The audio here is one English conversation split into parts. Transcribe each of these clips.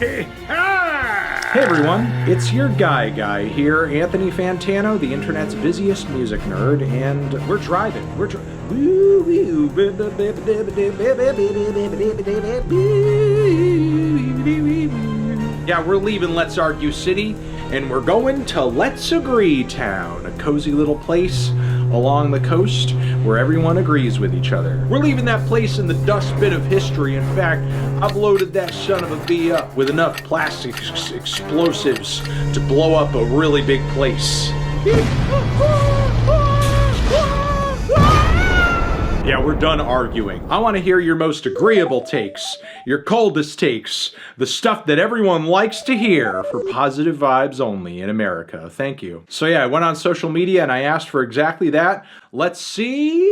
Hey everyone, it's your guy here, Anthony Fantano, the internet's busiest music nerd, and we're driving. Yeah, we're leaving Let's Argue City, and we're going to Let's Agree Town, a cozy little place along the coast where everyone agrees with each other. We're leaving that place in the dustbin of history. In fact, I've loaded that son of a bee up with enough plastic explosives to blow up a really big place. Yeah, we're done arguing. I want to hear your most agreeable takes, your coldest takes, the stuff that everyone likes to hear for positive vibes only in America. Thank you. So yeah, I went on social media and I asked for exactly that. Let's see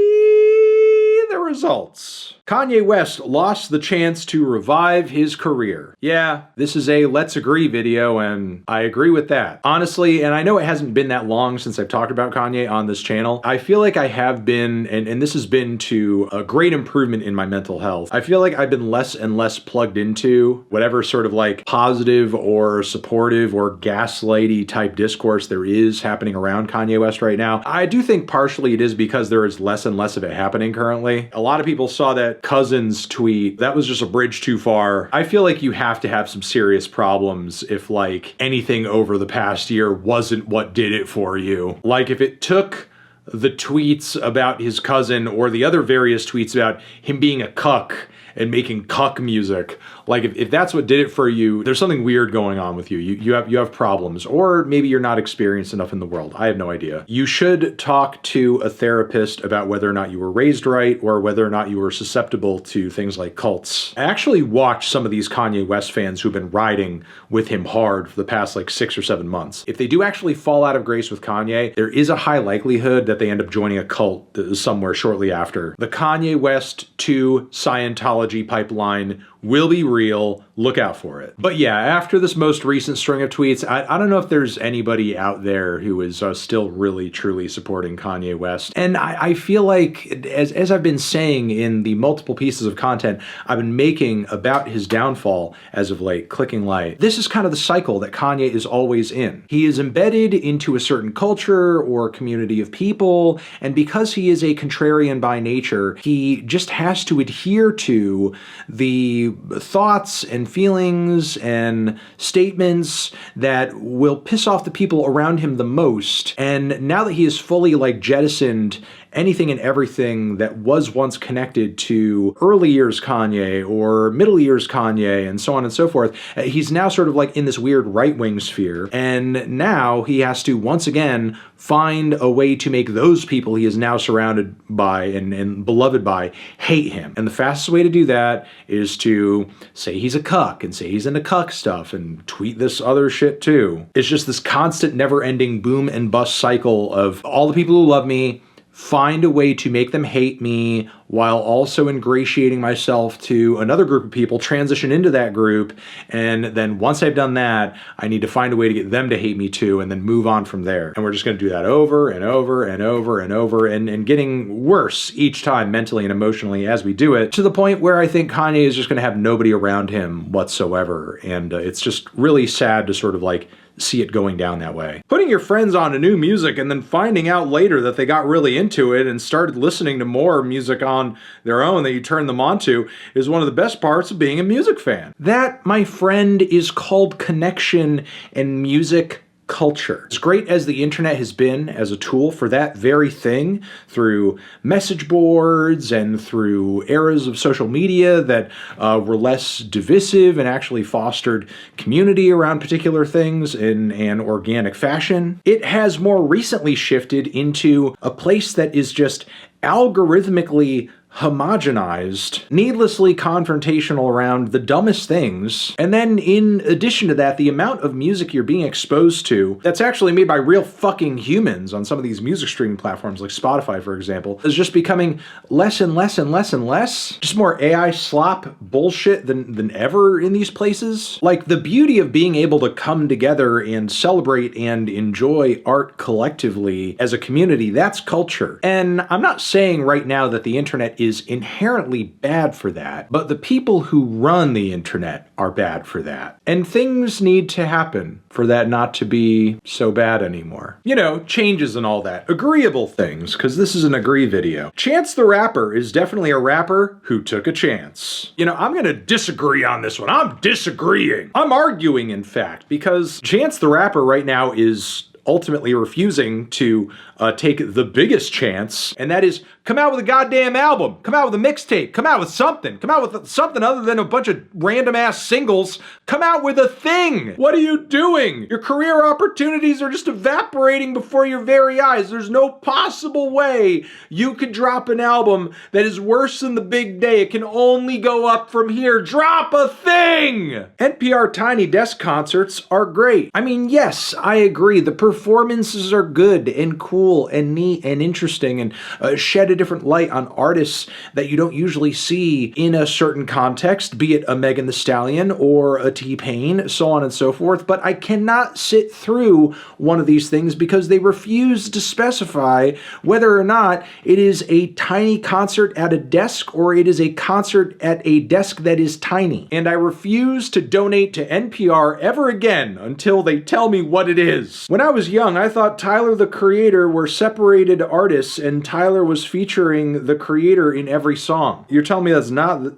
the results. Kanye West lost the chance to revive his career. Yeah, this is a Let's Agree video, and I agree with that. Honestly, and I know it hasn't been that long since I've talked about Kanye on this channel, I feel like I have been, and this has been to a great improvement in my mental health. I feel like I've been less and less plugged into whatever sort of like positive or supportive or gaslighty type discourse there is happening around Kanye West right now. I do think partially it is because there is less and less of it happening currently. A lot of people saw that Cousin's tweet. That was just a bridge too far. I feel like you have to have some serious problems if like anything over the past year wasn't what did it for you. Like if it took the tweets about his cousin or the other various tweets about him being a cuck and making cuck music, like if that's what did it for you, there's something weird going on with you. You have problems, or maybe you're not experienced enough in the world. I have no idea. You should talk to a therapist about whether or not you were raised right or whether or not you were susceptible to things like cults. I actually watched some of these Kanye West fans who've been riding with him hard for the past like 6 or 7 months. If they do actually fall out of grace with Kanye, there is a high likelihood that they end up joining a cult somewhere shortly after. The Kanye West to Scientology pipeline will be real. Look out for it. But yeah, after this most recent string of tweets, I don't know if there's anybody out there who is still really truly supporting Kanye West. And I feel like, as I've been saying in the multiple pieces of content I've been making about his downfall as of late, clicking light, this is kind of the cycle that Kanye is always in. He is embedded into a certain culture or community of people, and because he is a contrarian by nature, he just has to adhere to the thoughts and feelings and statements that will piss off the people around him the most. And now that he is fully like jettisoned anything and everything that was once connected to early years Kanye or middle years Kanye and so on and so forth, he's now sort of like in this weird right-wing sphere. And now he has to once again find a way to make those people he is now surrounded by and beloved by hate him. And the fastest way to do that is to say he's a cuck and say he's into cuck stuff and tweet this other shit too. It's just this constant never-ending boom and bust cycle of all the people who love me, find a way to make them hate me while also ingratiating myself to another group of people, transition into that group, and then once I've done that, I need to find a way to get them to hate me too, and then move on from there. And we're just gonna do that over and over and over and over, and getting worse each time mentally and emotionally as we do it, to the point where I think Kanye is just gonna have nobody around him whatsoever. And it's just really sad to sort of like see it going down that way. Putting your friends on to new music and then finding out later that they got really into it and started listening to more music on their own that you turned them onto is one of the best parts of being a music fan. That, my friend, is called connection and music culture. As great as the internet has been as a tool for that very thing, through message boards and through eras of social media that were less divisive and actually fostered community around particular things in an organic fashion, it has more recently shifted into a place that is just algorithmically homogenized, needlessly confrontational around the dumbest things. And then in addition to that, the amount of music you're being exposed to that's actually made by real fucking humans on some of these music streaming platforms like Spotify, for example, is just becoming less and less and less and less. Just more AI slop bullshit than ever in these places. Like, the beauty of being able to come together and celebrate and enjoy art collectively as a community, that's culture. And I'm not saying right now that the internet is inherently bad for that, but the people who run the internet are bad for that. And things need to happen for that not to be so bad anymore. You know, changes and all that. Agreeable things, because this is an agree video. Chance the Rapper is definitely a rapper who took a chance. You know, I'm gonna disagree on this one. I'm disagreeing. I'm arguing, in fact, because Chance the Rapper right now is ultimately refusing to take the biggest chance, and that is come out with a goddamn album, come out with a mixtape, come out with something other than a bunch of random ass singles. Come out with a thing. What are you doing? Your career opportunities are just evaporating before your very eyes. There's no possible way you could drop an album that is worse than The Big Day. It can only go up from here. Drop a thing! NPR Tiny Desk concerts are great. I mean, yes, I agree. The performances are good and cool and neat and interesting and shed a different light on artists that you don't usually see in a certain context, be it a Megan Thee Stallion or a T-Pain, so on and so forth. But I cannot sit through one of these things because they refuse to specify whether or not it is a tiny concert at a desk or it is a concert at a desk that is tiny. And I refuse to donate to NPR ever again until they tell me what it is. When I was young, I thought Tyler the Creator were separated artists and Tyler was featuring the Creator in every song. You're telling me that's not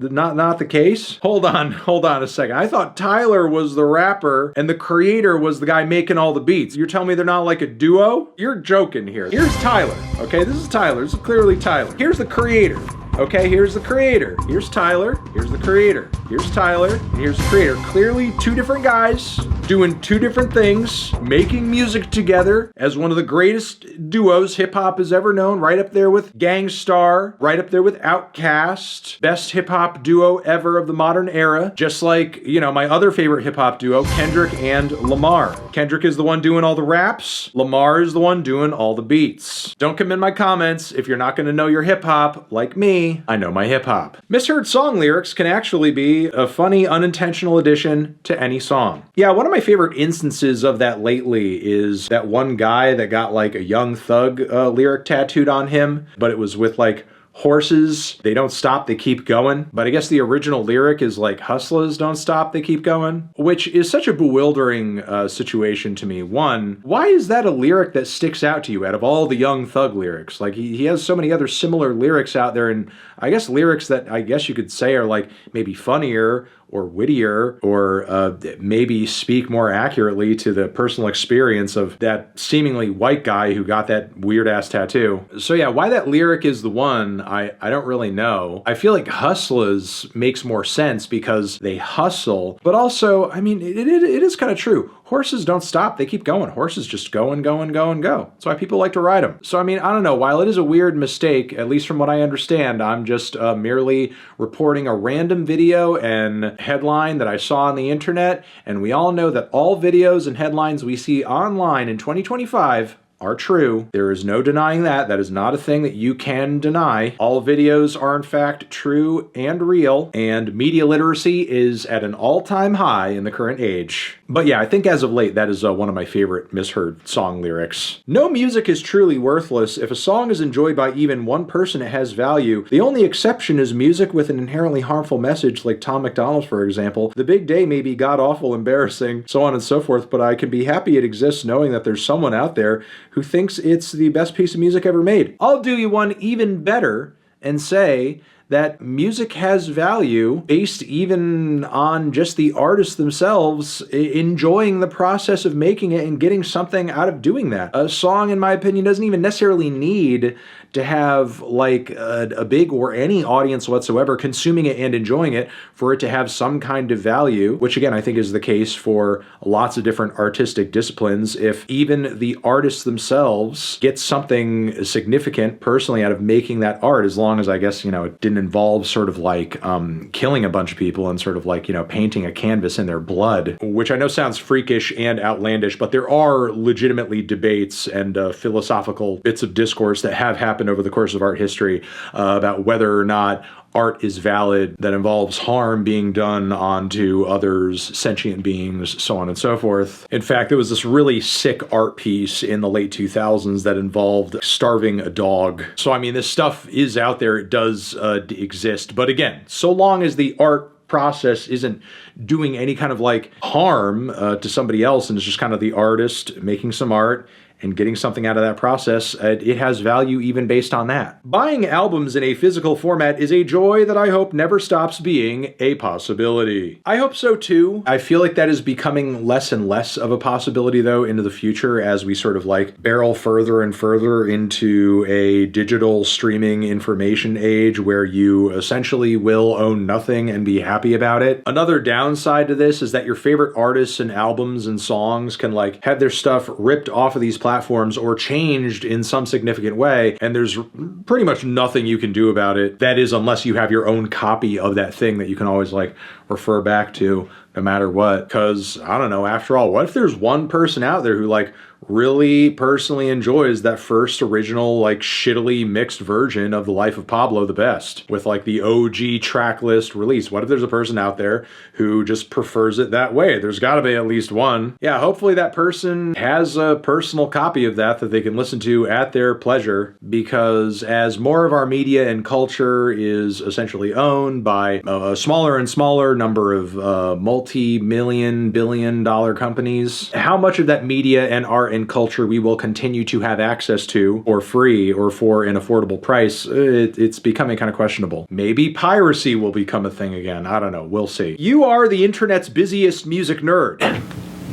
the case? Hold on a second. I thought Tyler was the rapper and the Creator was the guy making all the beats. You're telling me they're not like a duo? You're joking here. Here's Tyler, okay? This is Tyler. This is clearly Tyler. Here's the Creator. Okay, here's the Creator. Here's Tyler. Here's the Creator. Here's Tyler. And here's the Creator. Clearly two different guys doing two different things, making music together as one of the greatest duos hip-hop has ever known, right up there with Gang Starr, right up there with Outkast, best hip-hop duo ever of the modern era, just like, you know, my other favorite hip-hop duo, Kendrick and Lamar. Kendrick is the one doing all the raps, Lamar is the one doing all the beats. Don't come in my comments if you're not going to know your hip-hop like me. I know my hip-hop. Misheard song lyrics can actually be a funny, unintentional addition to any song. Yeah, one of my favorite instances of that lately is that one guy that got like a Young Thug lyric tattooed on him, but it was with like horses, they don't stop, they keep going. But I guess the original lyric is like hustlers don't stop, they keep going, which is such a bewildering situation to me. One, why is that a lyric that sticks out to you out of all the Young Thug lyrics? Like he has so many other similar lyrics out there, and I guess lyrics that I guess you could say are like maybe funnier or wittier, or maybe speak more accurately to the personal experience of that seemingly white guy who got that weird-ass tattoo. So yeah, why that lyric is the one, I don't really know. I feel like hustlers makes more sense because they hustle, but also, I mean, it is kind of true. Horses don't stop, they keep going. Horses just go and go and go and go. That's why people like to ride them. So I mean, I don't know, while it is a weird mistake, at least from what I understand, I'm just merely reporting a random video and headline that I saw on the internet, and we all know that all videos and headlines we see online in 2025 are true. There is no denying that. That is not a thing that you can deny. All videos are in fact true and real, and media literacy is at an all-time high in the current age. But yeah, I think as of late, that is one of my favorite Misheard song lyrics. No music is truly worthless. If a song is enjoyed by even one person, it has value. The only exception is music with an inherently harmful message, like Tom MacDonald's, for example. The Big Day may be god-awful, embarrassing, so on and so forth, but I can be happy it exists knowing that there's someone out there who thinks it's the best piece of music ever made. I'll do you one even better and say that music has value based even on just the artists themselves enjoying the process of making it and getting something out of doing that. A song, in my opinion, doesn't even necessarily need to have like a big or any audience whatsoever consuming it and enjoying it for it to have some kind of value, which again I think is the case for lots of different artistic disciplines. If even the artists themselves get something significant personally out of making that art, as long as I guess, you know, it didn't involve sort of like killing a bunch of people and sort of like, you know, painting a canvas in their blood, which I know sounds freakish and outlandish, but there are legitimately debates and philosophical bits of discourse that have happened over the course of art history about whether or not art is valid that involves harm being done onto others, sentient beings, so on and so forth. In fact, there was this really sick art piece in the late 2000s that involved starving a dog. So, I mean, this stuff is out there. It does exist. But again, so long as the art process isn't doing any kind of like harm to somebody else, and it's just kind of the artist making some art and getting something out of that process, it has value even based on that. Buying albums in a physical format is a joy that I hope never stops being a possibility. I hope so too. I feel like that is becoming less and less of a possibility though into the future as we sort of like barrel further and further into a digital streaming information age where you essentially will own nothing and be happy about it. Another downside to this is that your favorite artists and albums and songs can like have their stuff ripped off of these platforms or changed in some significant way, and there's pretty much nothing you can do about it. That is, unless you have your own copy of that thing that you can always like refer back to no matter what. Because I don't know, after all, what if there's one person out there who like really personally enjoys that first original like shittily mixed version of The Life of Pablo the best with like the OG track list release? What if there's a person out there who just prefers it that way? There's got to be at least one. Yeah, hopefully that person has a personal copy of that they can listen to at their pleasure, because as more of our media and culture is essentially owned by a smaller and smaller number of multi-million, billion-dollar companies, how much of that media and art and culture we will continue to have access to for free or for an affordable price, it's becoming kind of questionable. Maybe piracy will become a thing again. I don't know. We'll see. You are the internet's busiest music nerd.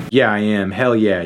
Yeah, I am. Hell yeah.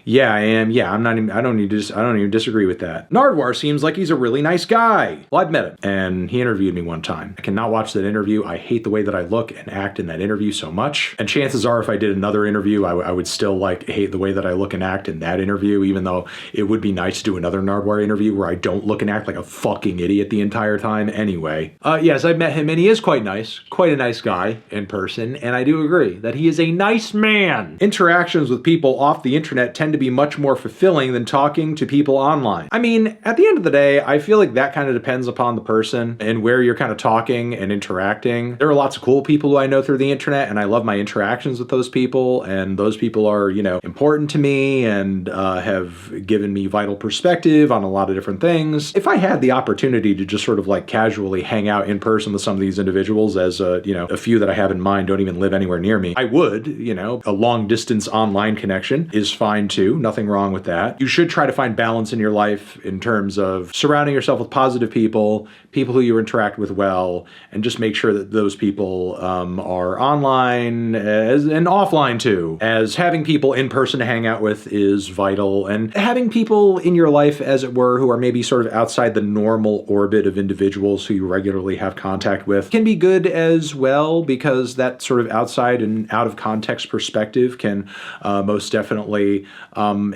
Yeah, I am. Yeah, I don't even disagree with that. Nardwuar seems like he's a really nice guy. Well, I've met him, and he interviewed me one time. I cannot watch that interview. I hate the way that I look and act in that interview so much. And chances are, if I did another interview, I would still like hate the way that I look and act in that interview, even though it would be nice to do another Nardwuar interview where I don't look and act like a fucking idiot the entire time. Anyway, yes, I've met him, and he is quite nice. Quite a nice guy in person, and I do agree that he is a nice man. Interactions with people off the internet tend to be much more fulfilling than talking to people online. I mean, at the end of the day, I feel like that kind of depends upon the person and where you're kind of talking and interacting. There are lots of cool people who I know through the internet, and I love my interactions with those people, and those people are, you know, important to me and have given me vital perspective on a lot of different things. If I had the opportunity to just sort of like casually hang out in person with some of these individuals, as you know, a few that I have in mind don't even live anywhere near me, I would. You know, a long distance online connection is fine too. Nothing wrong with that. You should try to find balance in your life in terms of surrounding yourself with positive people, people who you interact with well, and just make sure that those people are online and offline too, as having people in person to hang out with is vital, and having people in your life, as it were, who are maybe sort of outside the normal orbit of individuals who you regularly have contact with can be good as well, because that sort of outside and out of context perspective can most definitely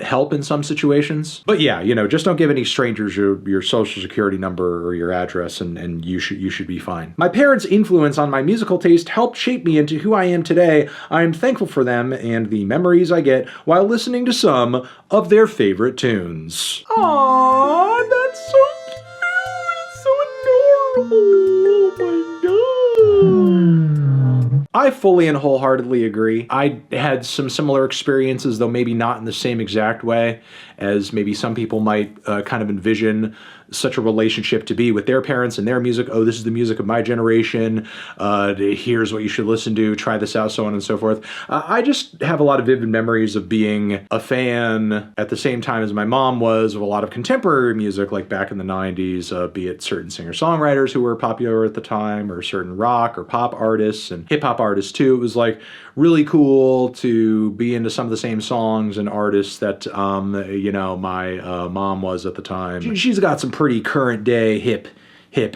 help in some situations. But yeah, you know, just don't give any strangers your social security number or your address, and you should be fine. My parents' influence on my musical taste helped shape me into who I am today. I am thankful for them and the memories I get while listening to some of their favorite tunes. Aww, that's so cute. It's so adorable. Oh my god. I fully and wholeheartedly agree. I had some similar experiences, though maybe not in the same exact way as maybe some people might kind of envision such a relationship to be with their parents and their music. Oh, this is the music of my generation. Here's what you should listen to. Try this out, so on and so forth. I just have a lot of vivid memories of being a fan at the same time as my mom was of a lot of contemporary music, like back in the 90s, be it certain singer-songwriters who were popular at the time, or certain rock or pop artists and hip-hop artists too. It was like really cool to be into some of the same songs and artists that, you know, my mom was at the time. She's got some pretty current day hip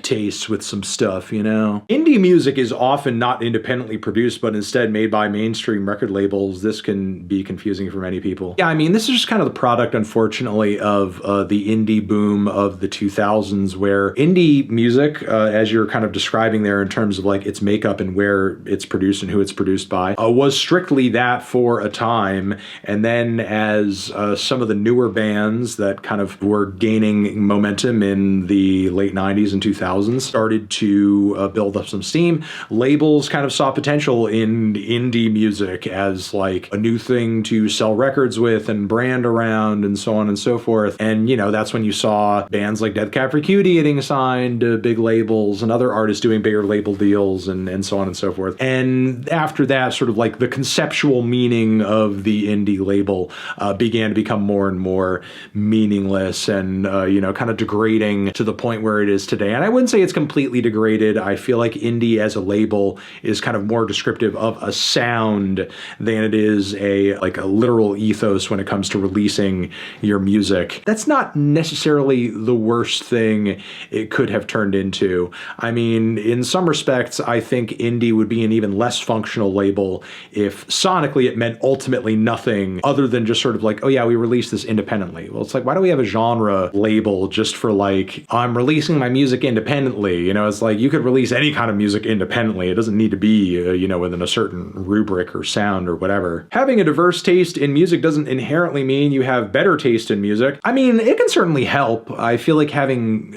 tastes with some stuff, you know? Indie music is often not independently produced, but instead made by mainstream record labels. This can be confusing for many people. Yeah, I mean, this is just kind of the product, unfortunately, of the indie boom of the 2000s, where indie music, as you're kind of describing there in terms of like its makeup and where it's produced and who it's produced by, was strictly that for a time. And then as some of the newer bands that kind of were gaining momentum in the late 90s and 2000s started to build up some steam. Labels kind of saw potential in indie music as like a new thing to sell records with and brand around and so on and so forth. And, you know, that's when you saw bands like Death Cab for Cutie getting signed to big labels and other artists doing bigger label deals and so on and so forth. And after that, sort of like the conceptual meaning of the indie label began to become more and more meaningless and, you know, kind of degrading to the point where it is today. And I wouldn't say it's completely degraded. I feel like indie as a label is kind of more descriptive of a sound than it is a literal ethos when it comes to releasing your music. That's not necessarily the worst thing it could have turned into. I mean, in some respects, I think indie would be an even less functional label if sonically it meant ultimately nothing other than just sort of like, oh yeah, we released this independently. Well, it's like, why do we have a genre label just for like, I'm releasing my music independently? You know, it's like you could release any kind of music independently. It doesn't need to be, you know, within a certain rubric or sound or whatever. Having a diverse taste in music doesn't inherently mean you have better taste in music. I mean, it can certainly help. I feel like having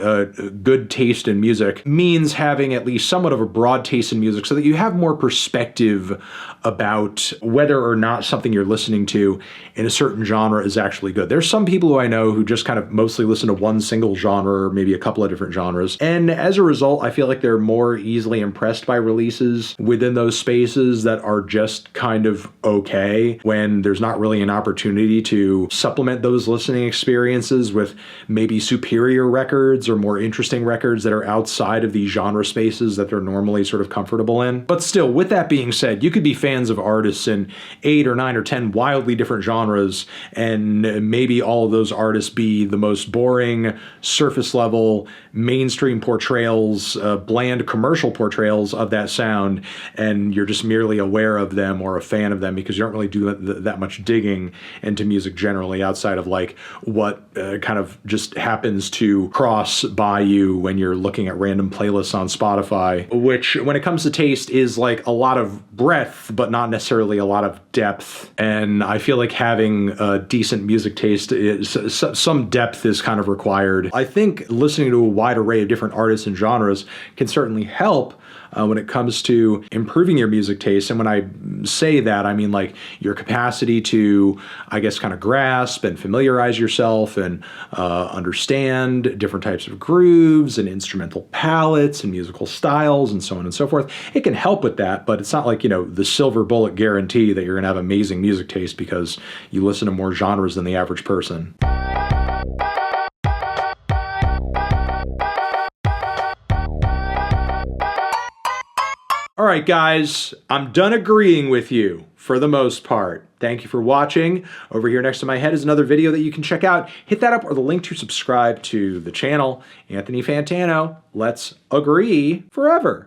good taste in music means having at least somewhat of a broad taste in music so that you have more perspective about whether or not something you're listening to in a certain genre is actually good. There's some people who I know who just kind of mostly listen to one single genre or maybe a couple of different genres. And as a result, I feel like they're more easily impressed by releases within those spaces that are just kind of okay when there's not really an opportunity to supplement those listening experiences with maybe superior records or more interesting records that are outside of these genre spaces that they're normally sort of comfortable in. But still, with that being said, you could be fans of artists in 8 or 9 or 10 wildly different genres, and maybe all of those artists be the most boring, surface level, mainstream portrayals, bland commercial portrayals of that sound, and you're just merely aware of them or a fan of them because you don't really do that much digging into music generally outside of like what kind of just happens to cross by you when you're looking at random playlists on Spotify, which when it comes to taste is like a lot of breadth but not necessarily a lot of depth. And I feel like having a decent music taste, some depth is kind of required. I think listening to a wide array of different artists and genres can certainly help when it comes to improving your music taste. And when I say that, I mean like your capacity to, I guess, kind of grasp and familiarize yourself and understand different types of grooves and instrumental palettes and musical styles and so on and so forth. It can help with that, but it's not like, you know, the silver bullet guarantee that you're gonna have amazing music taste because you listen to more genres than the average person. All right, guys, I'm done agreeing with you for the most part. Thank you for watching. Over here next to my head is another video that you can check out. Hit that up or the link to subscribe to the channel. Anthony Fantano, let's agree forever.